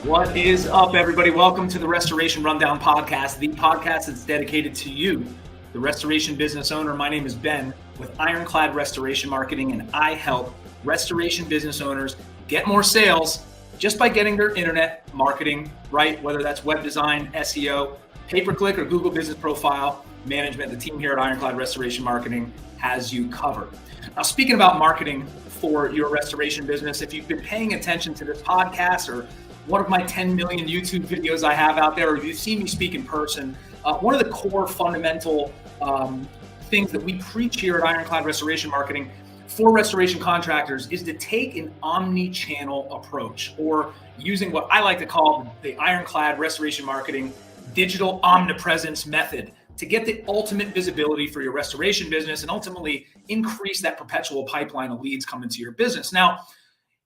What is up, everybody? Welcome to the Restoration Rundown Podcast, the podcast that's dedicated to you, the restoration business owner. My name is Ben with Ironclad Restoration Marketing, and I help restoration business owners get more sales just by getting their internet marketing right, whether that's web design, SEO, pay-per-click, or Google Business Profile Management. The team here at Ironclad Restoration Marketing has you covered. Now, speaking about marketing for your restoration business, if you've been paying attention to this podcast or one of my 10 million YouTube videos I have out there, or you've seen me speak in person, one of the core fundamental things that we preach here at Ironclad Restoration Marketing for restoration contractors is to take an omni-channel approach, or using what I like to call the Ironclad Restoration Marketing digital omnipresence method to get the ultimate visibility for your restoration business and ultimately increase that perpetual pipeline of leads coming to your business. Now,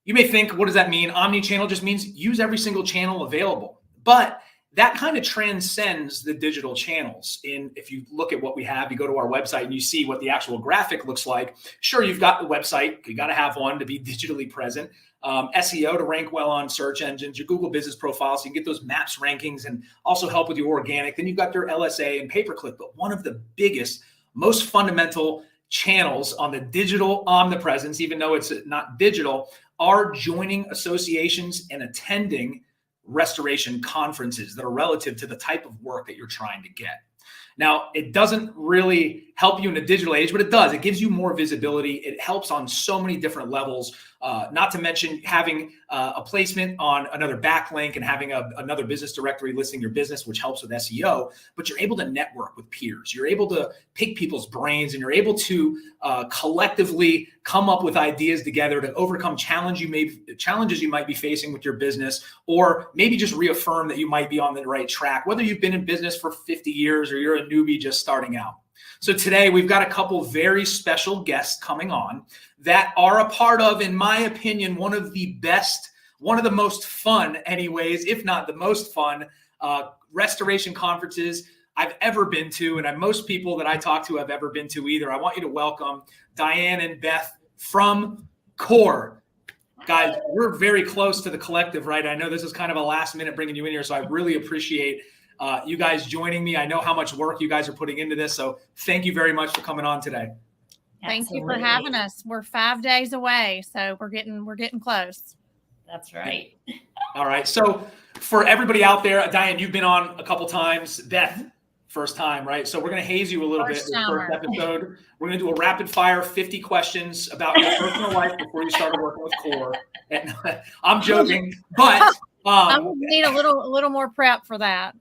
you may think, what does that mean? Omni-channel just means use every single channel available. But that kind of transcends the digital channels. And if you look at what we have, you go to our website and you see what the actual graphic looks like. Sure, you've got the website. You got to have one to be digitally present. SEO to rank well on search engines, your Google Business Profile, so you can get those maps rankings and also help with your organic. Then you've got your LSA and pay-per-click. But one of the biggest, most fundamental channels on the digital omnipresence, even though it's not digital, are joining associations and attending restoration conferences that are relative to the type of work that you're trying to get. Now, it doesn't really help you in the digital age, but it does. It gives you more visibility. It helps on so many different levels, not to mention having a placement on another backlink and having another business directory listing your business, which helps with SEO, but you're able to network with peers. You're able to pick people's brains, and you're able to collectively come up with ideas together to overcome challenges you might be facing with your business, or maybe just reaffirm that you might be on the right track, whether you've been in business for 50 years or you're a newbie just starting out. So today we've got a couple very special guests coming on that are a part of, in my opinion, one of the most fun anyways, if not the most fun restoration conferences I've ever been to, and most people that I talk to have ever been to either. I want you to welcome Diane and Beth from CORE. Guys, we're very close to the collective, right? I know this is kind of a last minute bringing you in here, so I really appreciate you guys joining me. I know how much work you guys are putting into this, so thank you very much for coming on today. Thank you for having us. We're 5 days away, so we're getting close. That's right. All right. So for everybody out there, Diane, you've been on a couple times. Beth, first time, right? So we're going to haze you a little bit. This first episode, we're going to do a rapid fire 50 questions about your personal life before you started working with CORE. And I'm joking, but I will need a little more prep for that.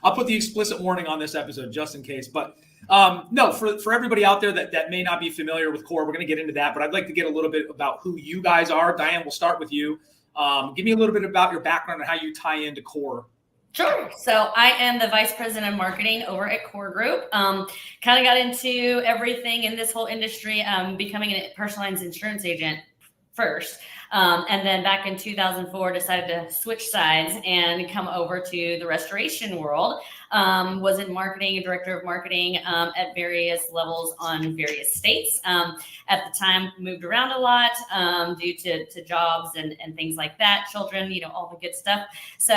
I'll put the explicit warning on this episode just in case. But no, for everybody out there that may not be familiar with CORE, we're going to get into that. But I'd like to get a little bit about who you guys are. Diane, we'll start with you. Give me a little bit about your background and how you tie into CORE. Sure. So I am the Vice President of Marketing over at CORE Group. Kind of got into everything in this whole industry, becoming a personal lines insurance agent first. And then back in 2004, decided to switch sides and come over to the restoration world. Was in marketing, a director of marketing at various levels on various states. At the time, moved around a lot due to jobs and things like that, children, all the good stuff. So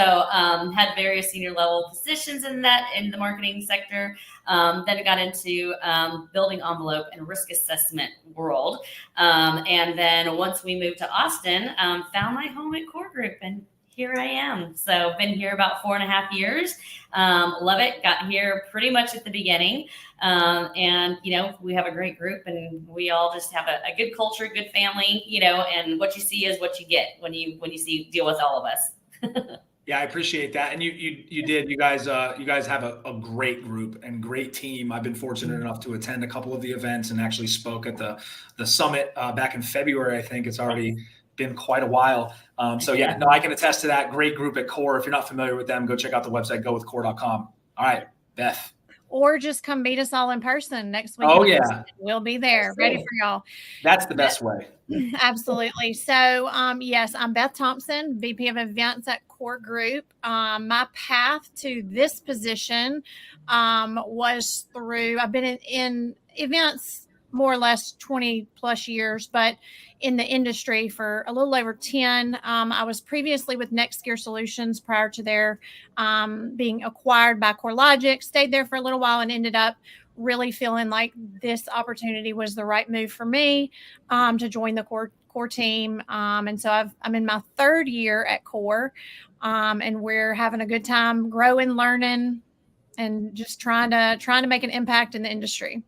had various senior level positions in the marketing sector. Then I got into building envelope and risk assessment world. And then once we moved to Austin, found my home at CORE Group, and here I am. So been here about 4.5 years. Love it. Got here pretty much at the beginning. And, we have a great group, and we all just have a good culture, good family, and what you see is what you get when you deal with all of us. Yeah, I appreciate that. And you did. You guys have a great group and great team. I've been fortunate enough to attend a couple of the events and actually spoke at the summit back in February. I think it's already been quite a while. So yeah, no, I can attest to that. Great group at CORE. If you're not familiar with them, go check out the website, gowithcore.com. All right, Beth. Or just come meet us all in person next week. Oh yeah. We'll be there ready for y'all. That's the best way. Absolutely. So yes, I'm Beth Thompson, VP of Events at CORE Group. My path to this position was through, I've been in events more or less 20 plus years, but in the industry for a little over 10. I was previously with Next Gear Solutions prior to their being acquired by CoreLogic, stayed there for a little while and ended up really feeling like this opportunity was the right move for me to join the core team. And so I'm in my third year at Core, and we're having a good time growing, learning, and just trying to make an impact in the industry.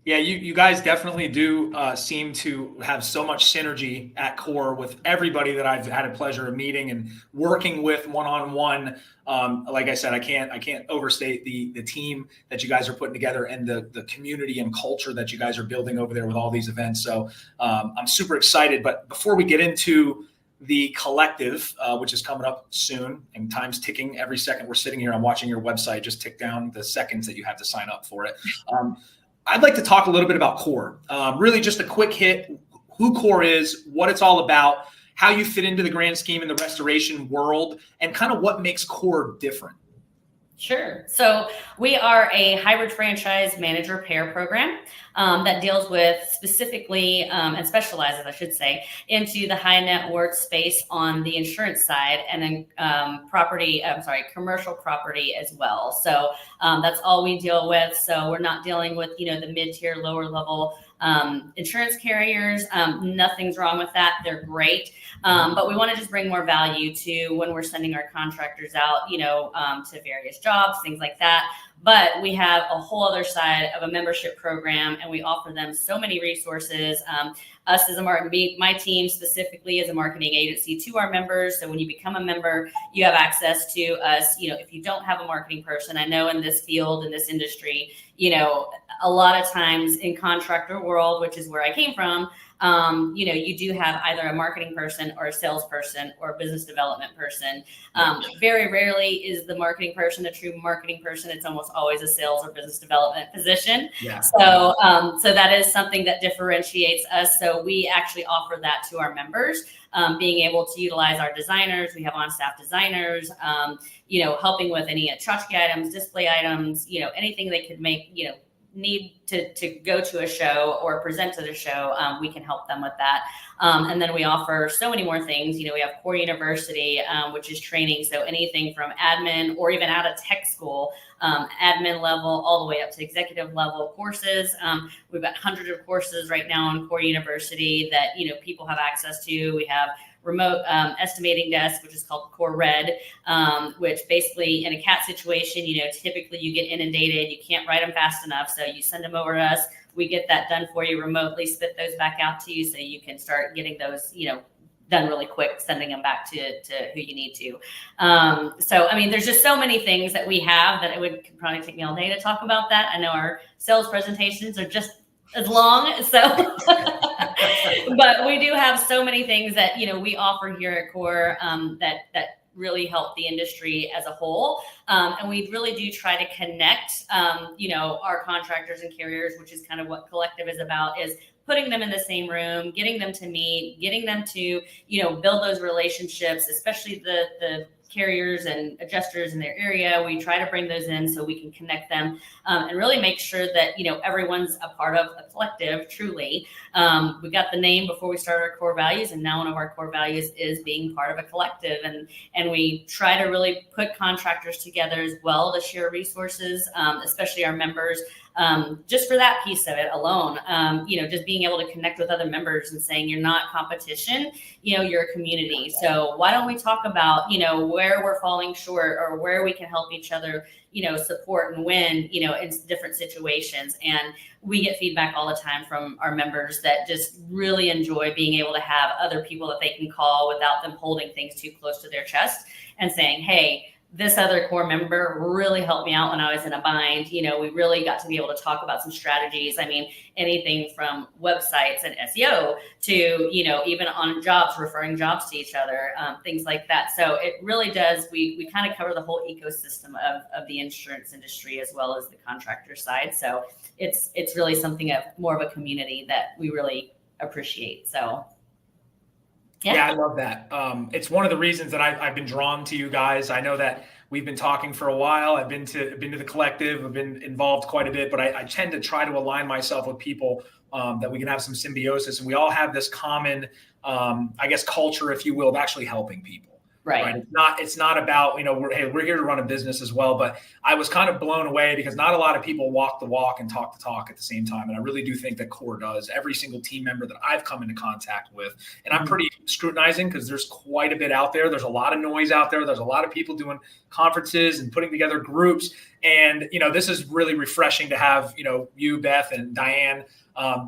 Yeah, you guys definitely do seem to have so much synergy at Core with everybody that I've had a pleasure of meeting and working with one-on-one. Like I said, I can't overstate the team that you guys are putting together and the community and culture that you guys are building over there with all these events. So I'm super excited. But before we get into the collective, which is coming up soon, and time's ticking every second we're sitting here, I'm watching your website just tick down the seconds that you have to sign up for it. I'd like to talk a little bit about Core. Really just a quick hit, who Core is, what it's all about, how you fit into the grand scheme in the restoration world, and kind of what makes Core different. Sure. So we are a hybrid franchise managed repair program that deals with specifically and specializes, I should say, into the high net worth space on the insurance side, and then commercial property as well. So that's all we deal with. So we're not dealing with, the mid-tier, lower level insurance carriers. Nothing's wrong with that. They're great. But we want to just bring more value to when we're sending our contractors out, to various jobs, things like that. But we have a whole other side of a membership program, and we offer them so many resources. Us as my team specifically as a marketing agency to our members. So when you become a member, you have access to us. If you don't have a marketing person, I know in this field, in this industry, a lot of times in contractor world, which is where I came from, you do have either a marketing person or a salesperson or a business development person. Very rarely is the marketing person a true marketing person. It's almost always a sales or business development position. Yeah. So that is something that differentiates us. So we actually offer that to our members, being able to utilize our designers. We have on-staff designers, helping with any tchotchke items, display items, anything they could make, need to go to a show or present to the show, we can help them with that. And then we offer so many more things. We have Core University, which is training. So anything from admin or even out of tech school, admin level, all the way up to executive level courses. We've got hundreds of courses right now on Core University that, people have access to. We have remote estimating desk, which is called Core Red, which basically in a CAT situation, typically you get inundated, you can't write them fast enough. So you send them over to us. We get that done for you remotely, spit those back out to you so you can start getting those, done really quick, sending them back to who you need to. So, there's just so many things that we have that it could probably take me all day to talk about that. I know our sales presentations are just as long. So, but we do have so many things that, we offer here at Core that really help the industry as a whole. And we really do try to connect, our contractors and carriers, which is kind of what Collective is about, is putting them in the same room, getting them to meet, getting them to, build those relationships, especially the carriers and adjusters in their area. We try to bring those in so we can connect them and really make sure that, everyone's a part of a collective, truly. We got the name before we started our core values, and now one of our core values is being part of a collective. And we try to really put contractors together as well to share resources, especially our members. Just for that piece of it alone, just being able to connect with other members and saying you're not competition, you're a community. So why don't we talk about, where we're falling short or where we can help each other, support and win, in different situations. And we get feedback all the time from our members that just really enjoy being able to have other people that they can call without them holding things too close to their chest and saying, hey, this other core member really helped me out when I was in a bind. We really got to be able to talk about some strategies. Anything from websites and SEO to, even on jobs, referring jobs to each other, things like that. So it really does. We kind of cover the whole ecosystem of the insurance industry as well as the contractor side. So it's really something of more of a community that we really appreciate. So. Yeah, I love that. It's one of the reasons that I've been drawn to you guys. I know that we've been talking for a while. I've been to the collective. I've been involved quite a bit, but I tend to try to align myself with people that we can have some symbiosis, and we all have this common, I guess, culture, if you will, of actually helping people. Right. It's not about, we're here to run a business as well. But I was kind of blown away because not a lot of people walk the walk and talk the talk at the same time. And I really do think that Core does. Every single team member that I've come into contact with, and I'm pretty scrutinizing because there's quite a bit out there. There's a lot of noise out there. There's a lot of people doing conferences and putting together groups. And, this is really refreshing to have, you, Beth, and Diane,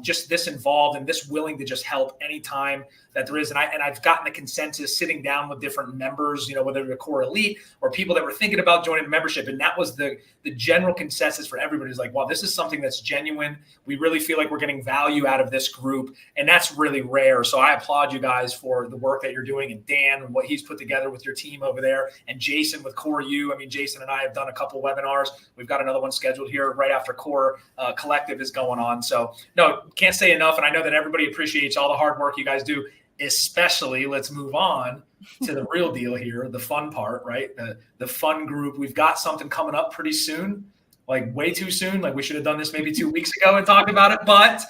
just this involved and this willing to just help anytime that there is. And I've gotten the consensus sitting down with different members, whether they're Core Elite or people that were thinking about joining the membership. And that was the general consensus for everybody, is like, wow, this is something that's genuine. We really feel like we're getting value out of this group. And that's really rare. So I applaud you guys for the work that you're doing, and Dan and what he's put together with your team over there, and Jason with Core U. I mean, Jason and I have done a couple webinars. We've got another one scheduled here right after Core Collective is going on. So no, can't say enough. And I know that everybody appreciates all the hard work you guys do. Especially, let's move on to the real deal here, the fun part, right? The fun group. We've got something coming up pretty soon, like way too soon. Like we should have done this maybe 2 weeks ago and talked about it. But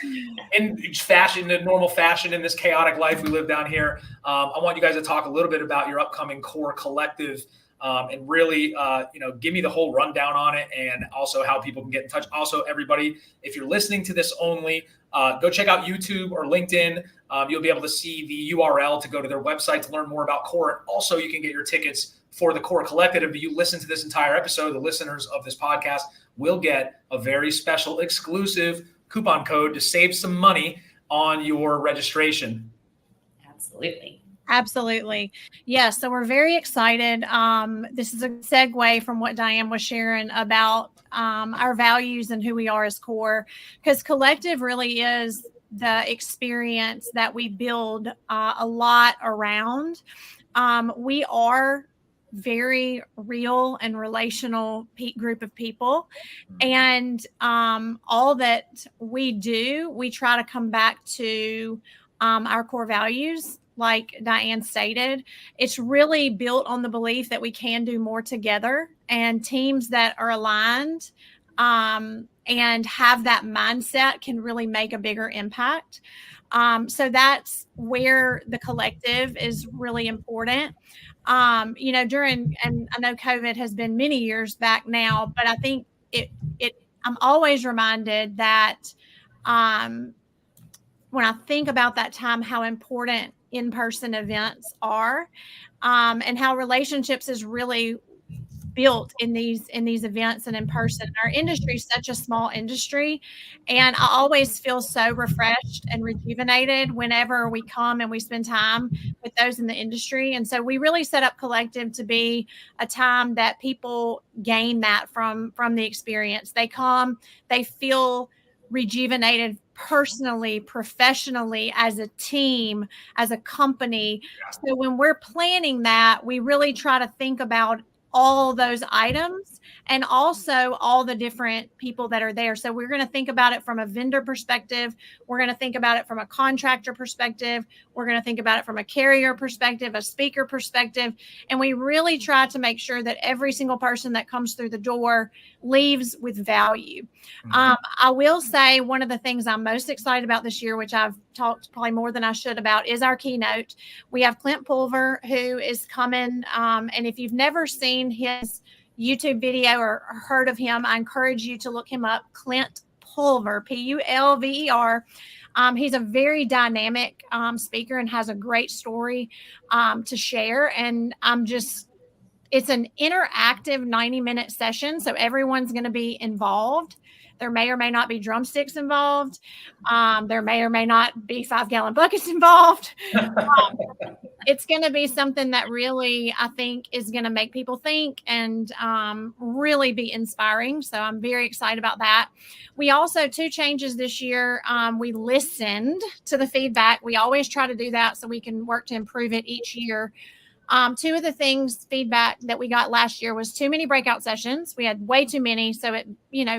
in normal fashion, in this chaotic life we live down here, I want you guys to talk a little bit about your upcoming Core Collective. And really, give me the whole rundown on it, and also how people can get in touch. Also, everybody, if you're listening to this only, go check out YouTube or LinkedIn. You'll be able to see the URL to go to their website to learn more about Core. And also, you can get your tickets for the Core Collective. If you listen to this entire episode, the listeners of this podcast will get a very special exclusive coupon code to save some money on your registration. Absolutely. Yes. So we're very excited. This is a segue from what Diane was sharing about our values and who we are as Core, because Collective really is the experience that we build a lot around. We are very real and relational group of people. And all that we do, we try to come back to our core values. Like Diane stated, it's really built on the belief that we can do more together, and teams that are aligned and have that mindset can really make a bigger impact. So that's where the collective is really important. And I know COVID has been many years back now, but I think I'm always reminded that when I think about that time, how important in-person events are, and how relationships is really built in these events and in person. Our industry is such a small industry, and I always feel so refreshed and rejuvenated whenever we come and we spend time with those in the industry. And so we really set up Collective to be a time that people gain that from the experience. They come, they feel rejuvenated personally, professionally, as a team, as a company. So when we're planning that, we really try to think about all those items and also all the different people that are there. So we're going to think about it from a vendor perspective. We're going to think about it from a contractor perspective. We're going to think about it from a carrier perspective, a speaker perspective. And we really try to make sure that every single person that comes through the door leaves with value. I will say one of the things I'm most excited about this year, which I've talked probably more than I should about, is our keynote. We have Clint Pulver, who is coming. And if you've never seen his YouTube video or heard of him, I encourage you to look him up. Clint Pulver, Pulver. He's a very dynamic speaker and has a great story to share. And it's an interactive 90-minute session. So everyone's going to be involved. There may or may not be drumsticks involved. There may or may not be 5-gallon buckets involved. It's going to be something that really, I think, is going to make people think and really be inspiring. So I'm very excited about that. We also, 2 changes this year. We listened to the feedback. We always try to do that so we can work to improve it each year. 2 of the feedback that we got last year was too many breakout sessions. We had way too many. So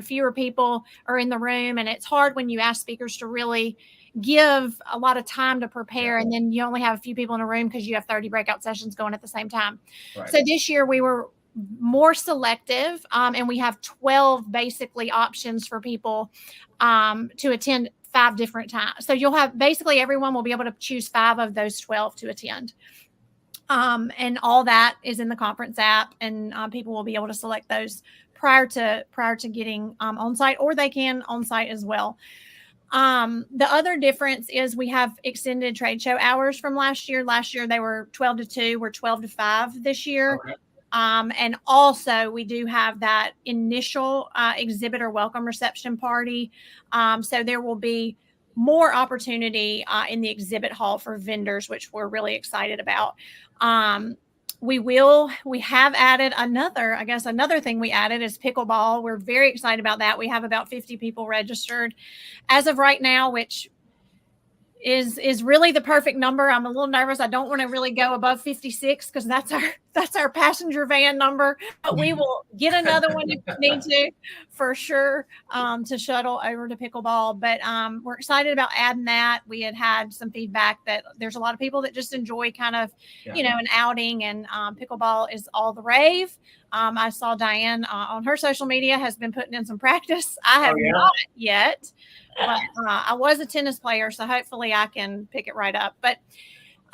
fewer people are in the room, and it's hard when you ask speakers to really give a lot of time to prepare. And then you only have a few people in a room because you have 30 breakout sessions going at the same time. Right. So this year we were more selective, and we have 12 basically options for people to attend 5 different times. So you'll have basically everyone will be able to choose 5 of those 12 to attend. And all that is in the conference app, and people will be able to select those prior to getting on site, or they can on site as well. The other difference is we have extended trade show hours from last year. Last year they were 12 to 2, we're 12 to 5 this year. Okay. And also we do have that initial exhibitor welcome reception party. So there will be more opportunity in the exhibit hall for vendors, which we're really excited about. We have added another thing we added is pickleball. We're very excited about that. We have about 50 people registered as of right now, which is really the perfect number. I'm a little nervous. I don't want to really go above 56 because that's our passenger van number, but we will get another one if we need to, for sure, to shuttle over to pickleball. But we're excited about adding that. We had some feedback that there's a lot of people that just enjoy kind of, an outing, and pickleball is all the rave. I saw Diane on her social media has been putting in some practice. I have not yet, but I was a tennis player, so hopefully I can pick it right up. But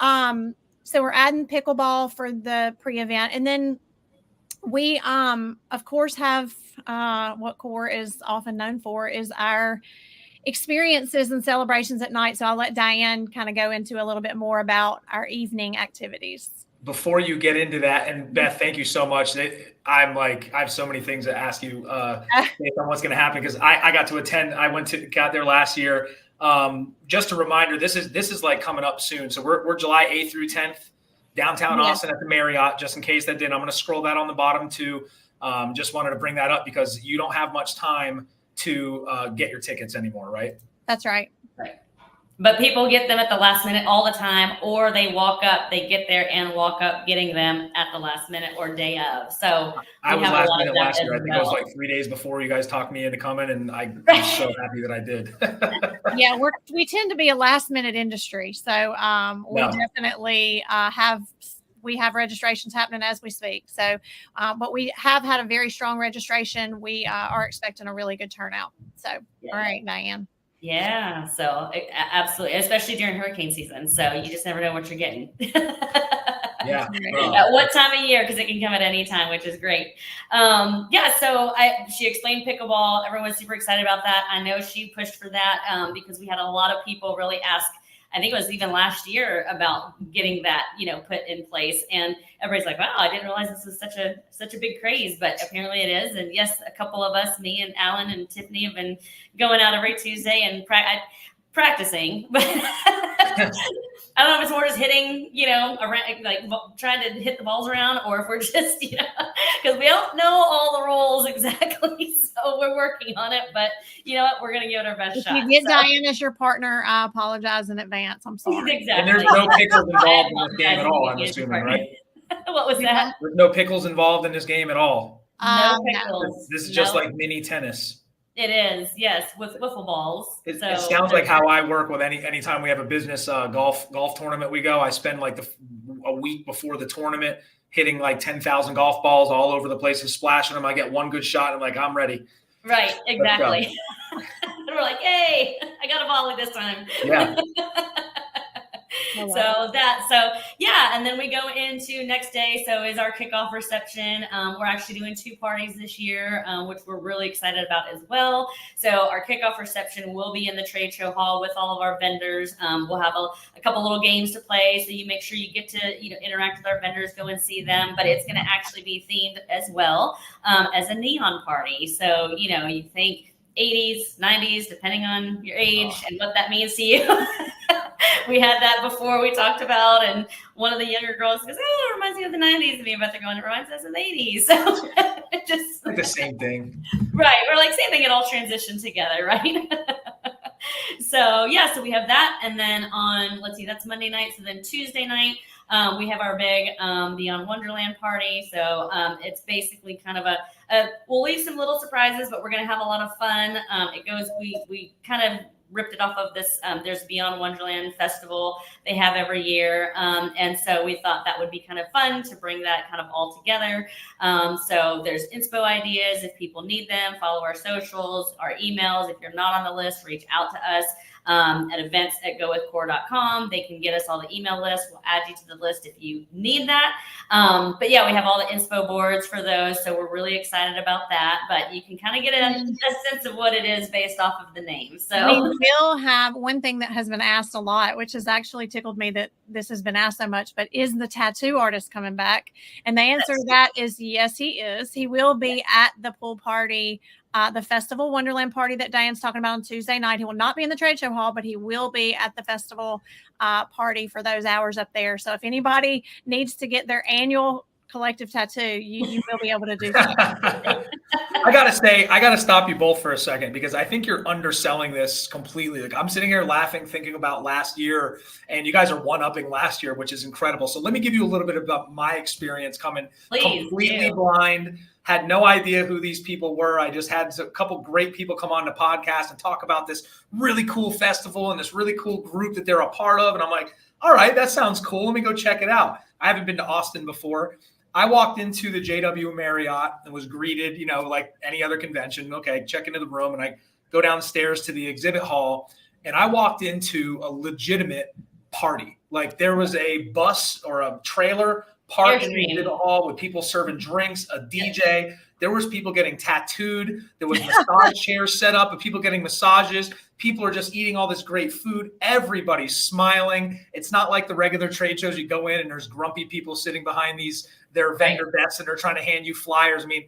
so we're adding pickleball for the pre-event, and then we of course have what CORE is often known for is our experiences and celebrations at night. So I'll let Diane kind of go into a little bit more about our evening activities. Before you get into that, and Beth, thank you so much. I have so many things to ask you based on what's going to happen, because I got to attend. I got there last year. Just a reminder, this is like coming up soon. So we're July 8th through 10th, downtown Austin at the Marriott. Just in case that didn't, I'm going to scroll that on the bottom too. Just wanted to bring that up because you don't have much time to get your tickets anymore, right? That's right. Right. But people get them at the last minute all the time, or they get there and walk up getting them at the last minute or day of. So I was last minute last year. I think it was like 3 days before you guys talked me into coming, and I'm so happy that I did. Yeah, we tend to be a last minute industry. So we definitely have registrations happening as we speak. So, but we have had a very strong registration. We are expecting a really good turnout. So, all right, Diane. Yeah, so absolutely, especially during hurricane season. So you just never know what you're getting. Yeah. At what time of year, because it can come at any time, which is great. So she explained pickleball. Everyone was super excited about that. I know she pushed for that because we had a lot of people really ask. I think it was even last year about getting that, put in place. And everybody's like, wow, I didn't realize this was such a big craze, but apparently it is. And yes, a couple of us, me and Alan and Tiffany, have been going out every Tuesday and practicing, but I don't know if it's more just hitting, around, like trying to hit the balls around, or if we're just, because we don't know all the rules exactly. So we're working on it, but you know what? We're going to give it our best shot. If you get Diane as your partner, I apologize in advance. I'm sorry. Exactly. And there's no pickles involved in this game at all, I'm assuming, right? What was that? There's no pickles involved in this game at all. No pickles. This is just like mini tennis. It is, yes, with wiffle balls. It sounds like how I work with anytime we have a business golf tournament we go. I spend like a week before the tournament hitting like 10,000 golf balls all over the place and splashing them. I get one good shot and I'm like, I'm ready. Right, exactly. We're like, hey, I got a volley this time. Yeah. And then we go into next day. So is our kickoff reception. We're actually doing 2 parties this year, which we're really excited about as well. So our kickoff reception will be in the trade show hall with all of our vendors. We'll have a couple little games to play. So you make sure you get to, interact with our vendors, go and see them, but it's going to actually be themed as well as a neon party. So, you think 80s, 90s, depending on your age and what that means to you. We had that before we talked about, and one of the younger girls goes, oh, it reminds me of the 90s. And me and Beth are going, it reminds us of the 80s. So just like the same thing. Right. We're like, same thing. It all transitioned together, right? So we have that. And then that's Monday night. So then Tuesday night, we have our big Beyond Wonderland party. So it's basically kind of we'll leave some little surprises, but we're going to have a lot of fun. We kind of ripped it off of this. There's Beyond Wonderland Festival they have every year. And so we thought that would be kind of fun to bring that kind of all together. So there's inspo ideas. If people need them, follow our socials, our emails. If you're not on the list, reach out to us. At events@gowithcore.com. They can get us all the email lists. We'll add you to the list if you need that. But yeah, we have all the inspo boards for those. So we're really excited about that. But you can kind of get a sense of what it is based off of the name. So we will have one thing that has been asked a lot, which has actually tickled me that this has been asked so much, but is the tattoo artist coming back? And the answer to that is yes, he is. He will be at the pool party, the Festival Wonderland party that Diane's talking about on Tuesday night. He will not be in the trade show hall, but he will be at the festival party for those hours up there. So if anybody needs to get their annual collective tattoo, you will be able to do that. I gotta stop you both for a second, because I think you're underselling this completely. Like, I'm sitting here laughing, thinking about last year, and you guys are one-upping last year, which is incredible. So let me give you a little bit about my experience coming completely blind. Had no idea who these people were. I just had a couple great people come on the podcast and talk about this really cool festival and this really cool group that they're a part of. And I'm like, all right, that sounds cool. Let me go check it out. I haven't been to Austin before. I walked into the JW Marriott and was greeted, like any other convention. Okay, check into the room, and I go downstairs to the exhibit hall, and I walked into a legitimate party. Like, there was a bus or a trailer parked in the exhibit hall with people serving drinks, a DJ. There was people getting tattooed. There was massage chairs set up of people getting massages. People are just eating all this great food. Everybody's smiling. It's not like the regular trade shows. You go in and there's grumpy people sitting behind their vendor desks, and they're trying to hand you flyers. I mean,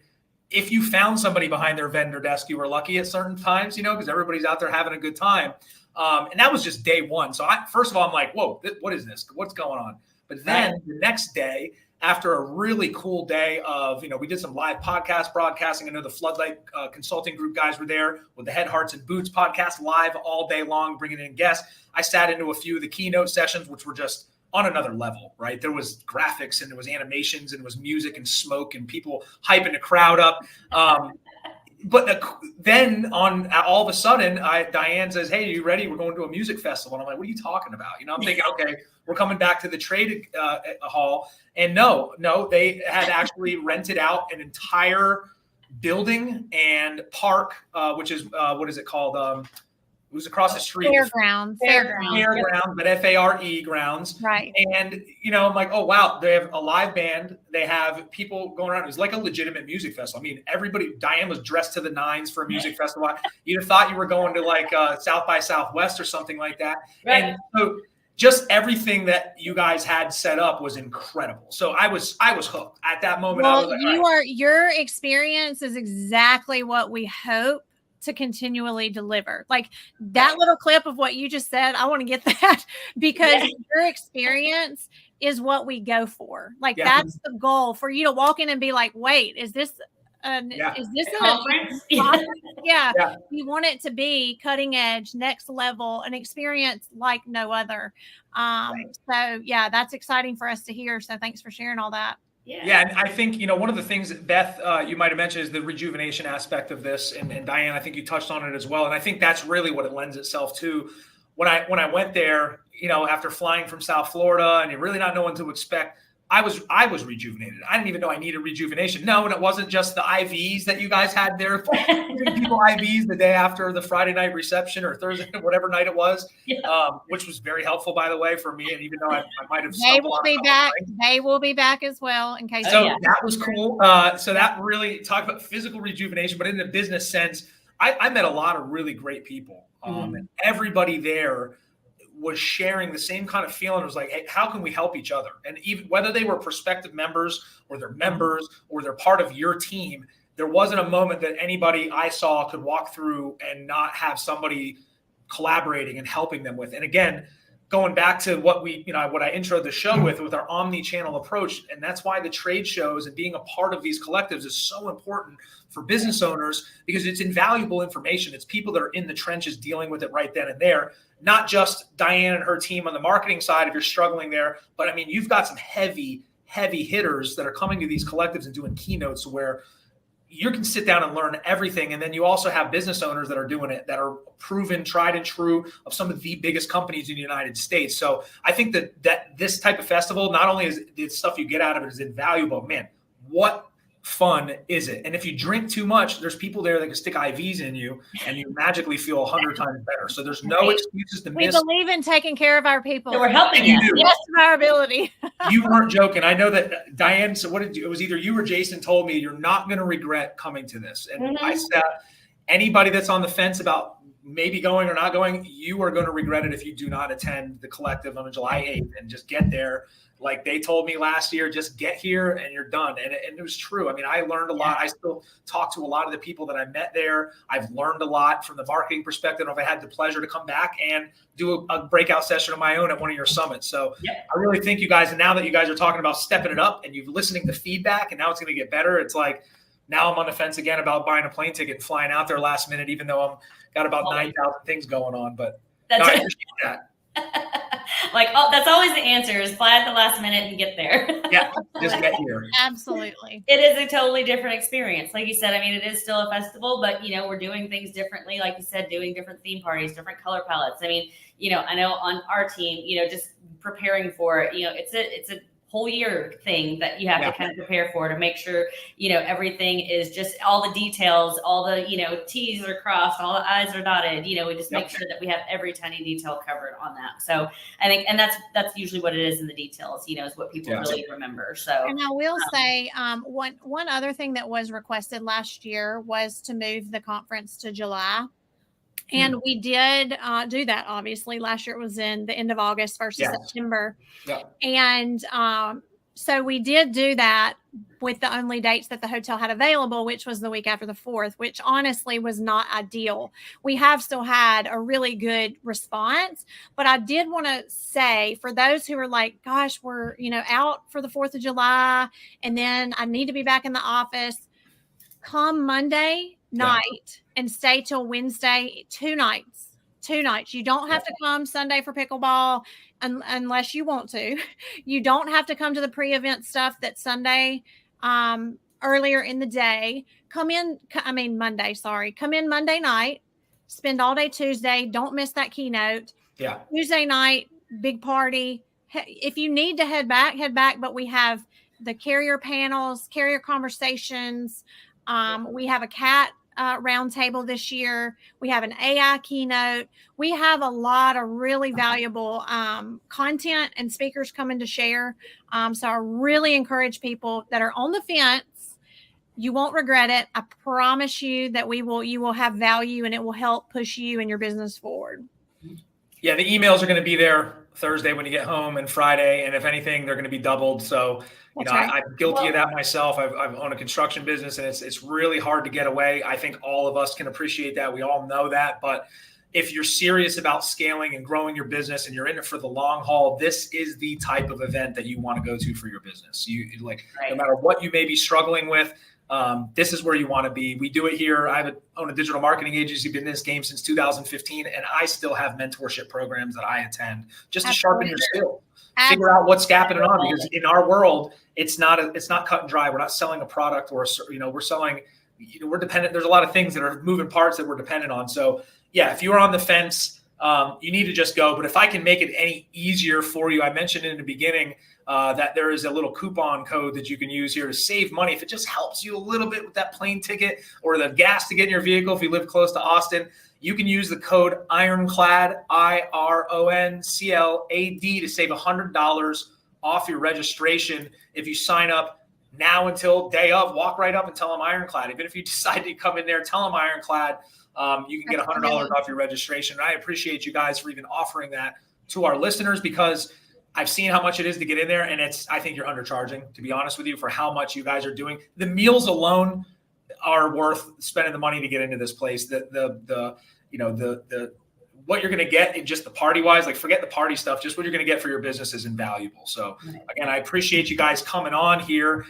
if you found somebody behind their vendor desk, you were lucky at certain times, because everybody's out there having a good time. And that was just day one. So first of all, I'm like, whoa, what is this? What's going on? But then the next day, after a really cool day of, we did some live podcast broadcasting. I know the Floodlight Consulting Group guys were there with the Head, Hearts, and Boots podcast live all day long, bringing in guests. I sat into a few of the keynote sessions, which were just on another level, right? There was graphics and there was animations and there was music and smoke and people hyping the crowd up. But then all of a sudden, Diane says, "Hey, are you ready? We're going to a music festival." And I'm like, "What are you talking about?" I'm thinking, okay, we're coming back to the trade hall. And no, they had actually rented out an entire building and park, which is, what is it called? It was across the street. Fairgrounds, but FARE grounds. Right. And, I'm like, oh, wow, they have a live band. They have people going around. It was like a legitimate music festival. I mean, Diane was dressed to the nines for a music festival. You'd have thought you were going to like South by Southwest or something like that. Right. And so just everything that you guys had set up was incredible. So I was hooked at that moment. Well, I was like, your experience is exactly what we hope to continually deliver. Like that little clip of what you just said, I want to get that because your experience is what we go for. Like that's the goal, for you to walk in and be like, wait, is this a conference? Yeah. You want it to be cutting edge, next level, an experience like no other. So yeah, that's exciting for us to hear. So thanks for sharing all that. Yeah, and I think, one of the things that Beth, you might have mentioned is the rejuvenation aspect of this. And Diane, I think you touched on it as well. And I think that's really what it lends itself to. When I went there, after flying from South Florida and you're really not knowing what to expect, I was rejuvenated. I didn't even know I needed rejuvenation. No, and it wasn't just the IVs that you guys had there. Giving people IVs the day after the Friday night reception or Thursday, whatever night it was, which was very helpful, by the way, for me. And even though I might have, they will be back as well in case. So that was cool. So that really talked about physical rejuvenation, but in the business sense, I met a lot of really great people, and everybody there was sharing the same kind of feeling. It was like, hey, how can we help each other? And even whether they were prospective members or they're members or they're part of your team, there wasn't a moment that anybody I saw could walk through and not have somebody collaborating and helping them with. And again, going back to what I introed the show with our omni-channel approach. And that's why the trade shows and being a part of these collectives is so important for business owners, because it's invaluable information. It's people that are in the trenches dealing with it right then and there. Not just Diane and her team on the marketing side if you're struggling there, but I mean, you've got some heavy hitters that are coming to these collectives and doing keynotes where you can sit down and learn everything. And then you also have business owners that are doing it, that are proven, tried and true, of some of the biggest companies in the United States. So I think that this type of festival, not only is the stuff you get out of it is invaluable, man, what fun is it? And if you drink too much, there's people there that can stick IVs in you and you magically feel 100 times better. So there's no excuses to miss. We believe in taking care of our people. So we're helping you. you. Yes, to our ability. You weren't joking. I know that Diane, so it was either you or Jason told me you're not going to regret coming to this. And I said, anybody that's on the fence about maybe going or not going, you are going to regret it if you do not attend the collective on July 8th and just get there. Like they told me last year, just get here and you're done. And it was true. I mean, I learned a lot. I still talk to a lot of the people that I met there. I've learned a lot from the marketing perspective. I've had the pleasure to come back and do a breakout session of my own at one of your summits. So I really think you guys, and now that you guys are talking about stepping it up and you're listening to feedback and now it's going to get better. It's like, now I'm on the fence again about buying a plane ticket and flying out there last minute, even though I'm got about 9,000 things going on, but I appreciate that. Like, that's always the answer is fly at the last minute and get there. Yeah, just get here. Absolutely. It is a totally different experience. Like you said, I mean, it is still a festival, but, you know, we're doing things differently. Like you said, doing different theme parties, different color palettes. I mean, you know, I know on our team, you know, just preparing for it, you know, it's a whole year thing that you have to kind of prepare for to make sure, you know, everything is just all the details, all the, you know, T's are crossed, all the I's are dotted, you know, we just make sure that we have every tiny detail covered on that. So I think, and that's usually what it is in the details, you know, is what people really remember. So, and I will say one other thing that was requested last year was to move the conference to July. And we did do that, obviously. Last year it was in the end of August, 1st of September. Yeah. And so we did do that with the only dates that the hotel had available, which was the week after the 4th, which honestly was not ideal. We have still had a really good response. But I did want to say, for those who are like, gosh, we're, you know, out for the 4th of July, and then I need to be back in the office, come Monday night and stay till Wednesday, 2 nights. You don't have to come Sunday for pickleball unless you want to. You don't have to come to the pre-event stuff that's Sunday earlier in the day. Come in Monday night, spend all day Tuesday. Don't miss that keynote. Yeah. Tuesday night, big party. If you need to head back, but we have the carrier panels, carrier conversations. We have a CAT roundtable this year. We have an AI keynote. We have a lot of really valuable content and speakers coming to share. So I really encourage people that are on the fence. You won't regret it. I promise you that you will have value and it will help push you and your business forward. Yeah, the emails are going to be there Thursday when you get home and Friday. And if anything, they're going to be doubled. So, you know, I'm guilty of that myself. I've owned a construction business and it's really hard to get away. I think all of us can appreciate that. We all know that. But if you're serious about scaling and growing your business and you're in it for the long haul, this is the type of event that you want to go to for your business. No matter what you may be struggling with, this is where you want to be. We do it here. I own a digital marketing agency, been in this game since 2015, and I still have mentorship programs that I attend just to sharpen your skill. Figure out what's happening on, because in our world, it's not cut and dry. We're not selling a product or we're selling. We're dependent. There's a lot of things that are moving parts that we're dependent on. So yeah, if you're on the fence, you need to just go. But if I can make it any easier for you, I mentioned in the beginning that there is a little coupon code that you can use here to save money. If it just helps you a little bit with that plane ticket or the gas to get in your vehicle, if you live close to Austin, you can use the code IRONCLAD, IRONCLAD, to save $100 off your registration. If you sign up now until day of, walk right up and tell them Ironclad. Even if you decide to come in there, tell them Ironclad. You can get $100 off your registration. And I appreciate you guys for even offering that to our listeners, because I've seen how much it is to get in there, and I think you're undercharging, to be honest with you, for how much you guys are doing. The meals alone are worth spending the money to get into this place. What you're going to get in just the party wise, like forget the party stuff, just what you're going to get for your business is invaluable. So again, I appreciate you guys coming on here.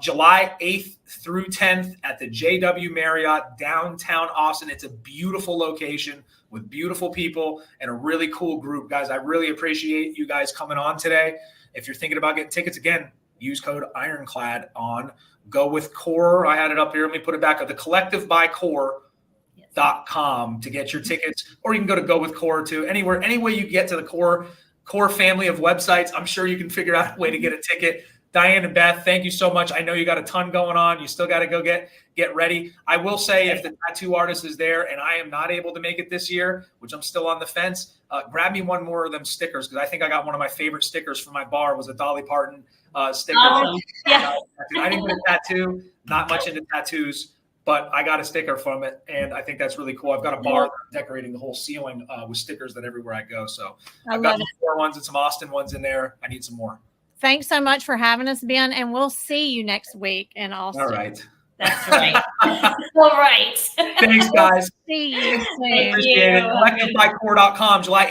July 8th through 10th at the JW Marriott, downtown Austin. It's a beautiful location with beautiful people and a really cool group. Guys, I really appreciate you guys coming on today. If you're thinking about getting tickets, again, use code Ironclad on Go With Core. I had it up here. Let me put it back at the collectivebycore.com to get your tickets, or you can go to Go With Core too. Any way you get to the Core family of websites, I'm sure you can figure out a way to get a ticket. Diane and Beth, thank you so much. I know you got a ton going on. You still got to go get ready. I will say, if the tattoo artist is there and I am not able to make it this year, which I'm still on the fence, grab me one more of them stickers, because I think I got one of my favorite stickers for my bar was a Dolly Parton sticker. Yeah. I didn't get a tattoo, not much into tattoos, but I got a sticker from it, and I think that's really cool. I've got a bar that I'm decorating the whole ceiling with stickers that everywhere I go. So I've got some more ones and some Austin ones in there. I need some more. Thanks so much for having us, Ben, and we'll see you next week in Austin. All right. That's right. All right. Thanks, guys. See you soon. Thank Appreciate it. Collectivebycore.com, July